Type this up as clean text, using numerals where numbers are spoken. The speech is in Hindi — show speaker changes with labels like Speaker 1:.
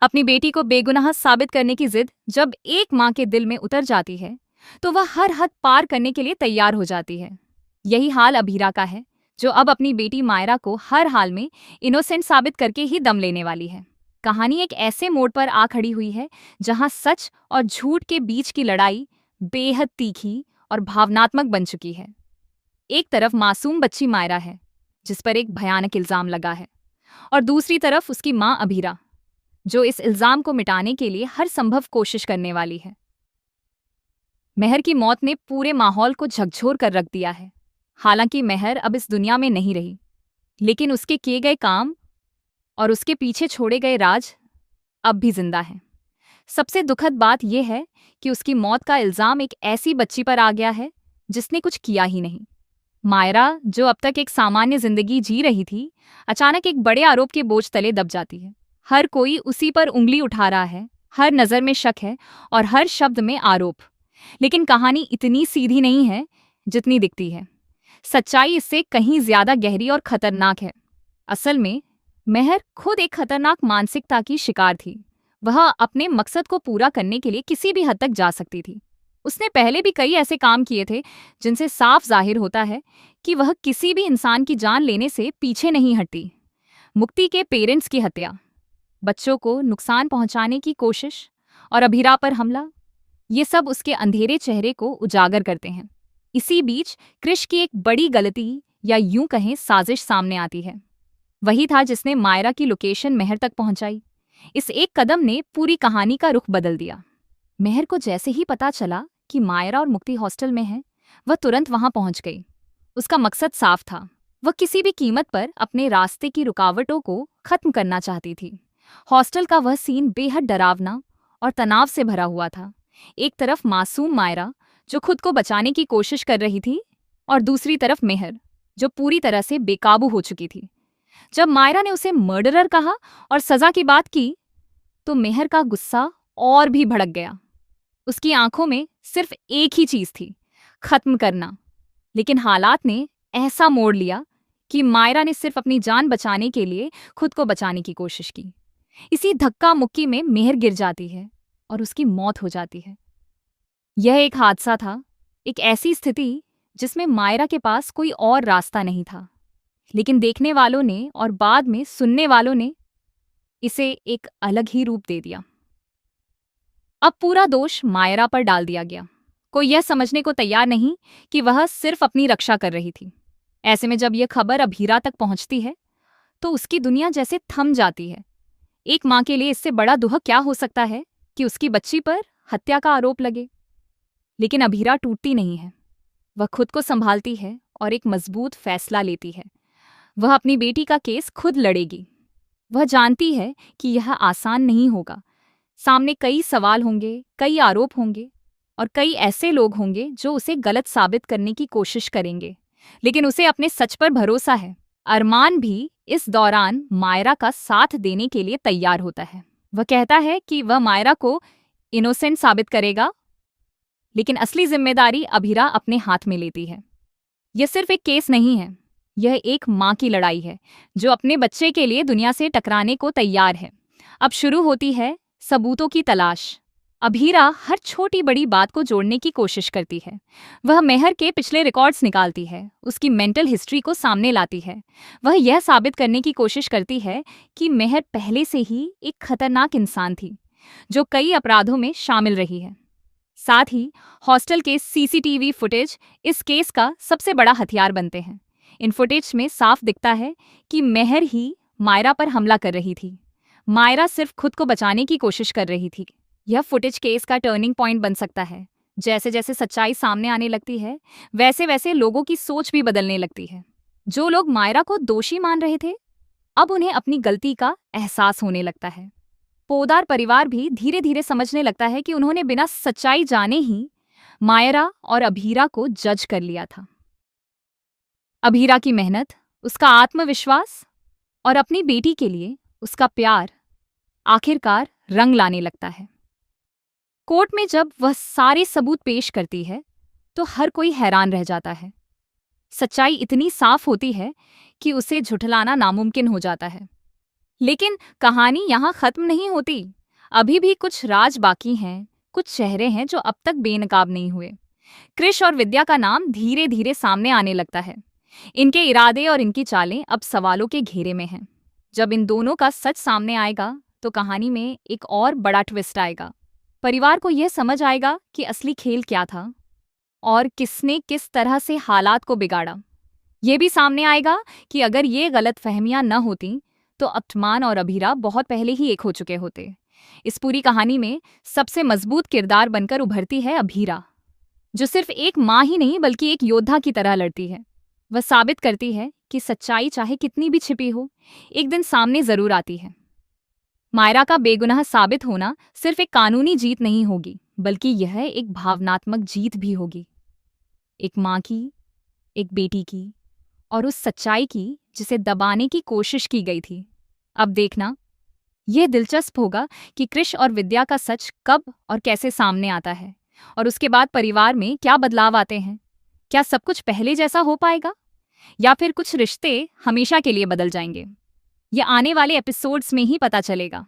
Speaker 1: अपनी बेटी को बेगुनाह साबित करने की जिद जब एक माँ के दिल में उतर जाती है तो वह हर हद पार करने के लिए तैयार हो जाती है। यही हाल अभीरा का है, जो अब अपनी बेटी मायरा को हर हाल में इनोसेंट साबित करके ही दम लेने वाली है। कहानी एक ऐसे मोड़ पर आ खड़ी हुई है जहां सच और झूठ के बीच की लड़ाई बेहद तीखी और भावनात्मक बन चुकी है। एक तरफ मासूम बच्ची मायरा है, जिस पर एक भयानक इल्जाम लगा है, और दूसरी तरफ उसकी माँ अभीरा, जो इस इल्जाम को मिटाने के लिए हर संभव कोशिश करने वाली है। मेहर की मौत ने पूरे माहौल को झकझोर कर रख दिया है। हालांकि मेहर अब इस दुनिया में नहीं रही, लेकिन उसके किए गए काम और उसके पीछे छोड़े गए राज अब भी जिंदा हैं। सबसे दुखद बात यह है कि उसकी मौत का इल्जाम एक ऐसी बच्ची पर आ गया है जिसने कुछ किया ही नहीं। मायरा, जो अब तक एक सामान्य जिंदगी जी रही थी, अचानक एक बड़े आरोप के बोझ तले दब जाती है। हर कोई उसी पर उंगली उठा रहा है, हर नजर में शक है और हर शब्द में आरोप। लेकिन कहानी इतनी सीधी नहीं है जितनी दिखती है। सच्चाई इससे कहीं ज्यादा गहरी और खतरनाक है। असल में मेहर खुद एक खतरनाक मानसिकता की शिकार थी। वह अपने मकसद को पूरा करने के लिए किसी भी हद तक जा सकती थी। उसने पहले भी कई ऐसे काम किए थे जिनसे साफ जाहिर होता है कि वह किसी भी इंसान की जान लेने से पीछे नहीं हटती। मुक्ति के पेरेंट्स की हत्या, बच्चों को नुकसान पहुंचाने की कोशिश और अभीरा पर हमला, ये सब उसके अंधेरे चेहरे को उजागर करते हैं। इसी बीच क्रिश की एक बड़ी गलती या यूं कहें साजिश सामने आती है। वही था जिसने मायरा की लोकेशन मेहर तक पहुंचाई। इस एक कदम ने पूरी कहानी का रुख बदल दिया। मेहर को जैसे ही पता चला कि मायरा और मुक्ति हॉस्टल में है, वह तुरंत वहां पहुंच गई। उसका मकसद साफ था, वह किसी भी कीमत पर अपने रास्ते की रुकावटों को खत्म करना चाहती थी। हॉस्टल का वह सीन बेहद डरावना और तनाव से भरा हुआ था। एक तरफ मासूम मायरा, जो खुद को बचाने की कोशिश कर रही थी, और दूसरी तरफ मेहर, जो पूरी तरह से बेकाबू हो चुकी थी। जब मायरा ने उसे मर्डरर कहा और सजा की बात की, तो मेहर का गुस्सा और भी भड़क गया। उसकी आंखों में सिर्फ एक ही चीज थी, खत्म करना। लेकिन हालात ने ऐसा मोड़ लिया कि मायरा ने सिर्फ अपनी जान बचाने के लिए खुद को बचाने की कोशिश की। इसी धक्का मुक्की में मेहर गिर जाती है और उसकी मौत हो जाती है। यह एक हादसा था, एक ऐसी स्थिति जिसमें मायरा के पास कोई और रास्ता नहीं था। लेकिन देखने वालों ने और बाद में सुनने वालों ने इसे एक अलग ही रूप दे दिया। अब पूरा दोष मायरा पर डाल दिया गया। कोई यह समझने को तैयार नहीं कि वह सिर्फ अपनी रक्षा कर रही थी। ऐसे में जब यह खबर अभीरा तक पहुंचती है तो उसकी दुनिया जैसे थम जाती है। एक माँ के लिए इससे बड़ा दुख क्या हो सकता है कि उसकी बच्ची पर हत्या का आरोप लगे। लेकिन अभीरा टूटती नहीं है। वह खुद को संभालती है और एक मजबूत फैसला लेती है। वह अपनी बेटी का केस खुद लड़ेगी। वह जानती है कि यह आसान नहीं होगा। सामने कई सवाल होंगे, कई आरोप होंगे और कई ऐसे लोग होंगे जो उसे गलत साबित करने की कोशिश करेंगे। लेकिन उसे अपने सच पर भरोसा है। अरमान भी इस दौरान मायरा का साथ देने के लिए तैयार होता है। वह कहता है कि वह मायरा को इनोसेंट साबित करेगा, लेकिन असली जिम्मेदारी अभीरा अपने हाथ में लेती है। यह सिर्फ एक केस नहीं है, यह एक माँ की लड़ाई है जो अपने बच्चे के लिए दुनिया से टकराने को तैयार है। अब शुरू होती है सबूतों की तलाश। अभीरा हर छोटी बड़ी बात को जोड़ने की कोशिश करती है। वह मेहर के पिछले रिकॉर्ड्स निकालती है, उसकी मेंटल हिस्ट्री को सामने लाती है। वह यह साबित करने की कोशिश करती है कि मेहर पहले से ही एक खतरनाक इंसान थी जो कई अपराधों में शामिल रही है। साथ ही हॉस्टल के सीसीटीवी फुटेज इस केस का सबसे बड़ा हथियार बनते हैं। इन फुटेज में साफ दिखता है कि मेहर ही मायरा पर हमला कर रही थी। मायरा सिर्फ खुद को बचाने की कोशिश कर रही थी। यह फुटेज केस का टर्निंग पॉइंट बन सकता है। जैसे जैसे सच्चाई सामने आने लगती है, वैसे वैसे लोगों की सोच भी बदलने लगती है। जो लोग मायरा को दोषी मान रहे थे, अब उन्हें अपनी गलती का एहसास होने लगता है। पोदार परिवार भी धीरे धीरे समझने लगता है कि उन्होंने बिना सच्चाई जाने ही मायरा और अभीरा को जज कर लिया था। अभीरा की मेहनत, उसका आत्मविश्वास और अपनी बेटी के लिए उसका प्यार आखिरकार रंग लाने लगता है। कोर्ट में जब वह सारे सबूत पेश करती है तो हर कोई हैरान रह जाता है। सच्चाई इतनी साफ होती है कि उसे झुठलाना नामुमकिन हो जाता है। लेकिन कहानी यहाँ खत्म नहीं होती। अभी भी कुछ राज बाकी हैं, कुछ चेहरे हैं जो अब तक बेनकाब नहीं हुए। कृष और विद्या का नाम धीरे धीरे सामने आने लगता है। इनके इरादे और इनकी चालें अब सवालों के घेरे में हैं। जब इन दोनों का सच सामने आएगा तो कहानी में एक और बड़ा ट्विस्ट आएगा। परिवार को यह समझ आएगा कि असली खेल क्या था और किसने किस तरह से हालात को बिगाड़ा। ये भी सामने आएगा कि अगर ये गलतफहमियां न होती तो अथमान और अभीरा बहुत पहले ही एक हो चुके होते। इस पूरी कहानी में सबसे मजबूत किरदार बनकर उभरती है अभीरा, जो सिर्फ एक माँ ही नहीं बल्कि एक योद्धा की तरह लड़ती है। वह साबित करती है कि सच्चाई चाहे कितनी भी छिपी हो, एक दिन सामने जरूर आती है। मायरा का बेगुनाह साबित होना सिर्फ एक कानूनी जीत नहीं होगी, बल्कि यह एक भावनात्मक जीत भी होगी। एक माँ की, एक बेटी की और उस सच्चाई की जिसे दबाने की कोशिश की गई थी। अब देखना, यह दिलचस्प होगा कि कृष और विद्या का सच कब और कैसे सामने आता है और उसके बाद परिवार में क्या बदलाव आते हैं। क्या सब कुछ पहले जैसा हो पाएगा या फिर कुछ रिश्ते हमेशा के लिए बदल जाएंगे? ये आने वाले एपिसोड्स में ही पता चलेगा।